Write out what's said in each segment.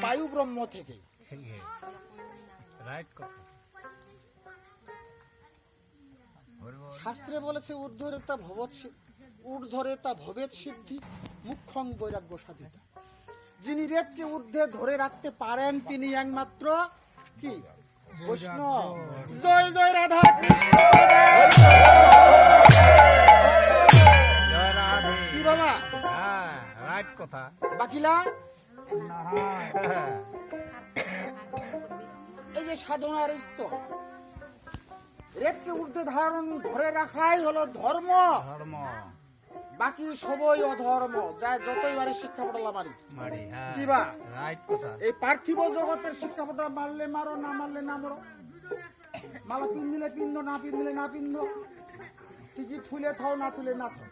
বায়ু ব্রহ্ম থেকে। শাস্ত্রে বলেছে ঊর্ধ্বরেতা ভবেৎ সিদ্ধি মুখ্যং বৈরাগ্য সাধিতা। যিনি রেতকে ঊর্ধ্বে ধরে রাখতে পারেন তিনি একমাত্র কি বৈষ্ণব। জয় জয় রাধা কৃষ্ণ। কি বাবা রাইট কথা বাকিলা। এই যে সাধনার স্তর, রেতকে ঊর্ধ্বে ধারণ ধরে রাখাই হলো ধর্ম, বাকি সবই অধর্ম। যায় যতই বাড়ি শিক্ষা পড়ালা মারি কি বা এই পার্থিব জগতের শিক্ষা পড়া মারলে মারো, না মারলে না মারো, মালা পিন্দিলে পিন্দ, না পিন্দিলে না পিন্দ, টিকিট তুলে থাও, না তুলে না থাও।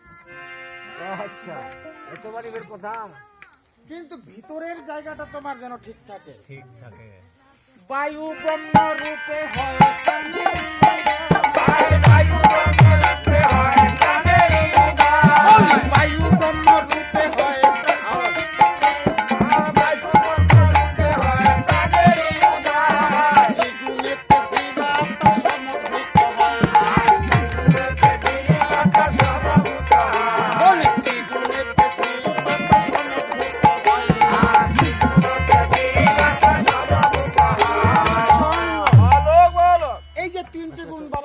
আচ্ছা এত বাড়ির কথা, কিন্তু ভিতরের জায়গাটা তোমার যেন ঠিক থাকে। ঠিক থাকে। বায়ু ব্রহ্ম রূপে হয়, বায়ু ব্রহ্ম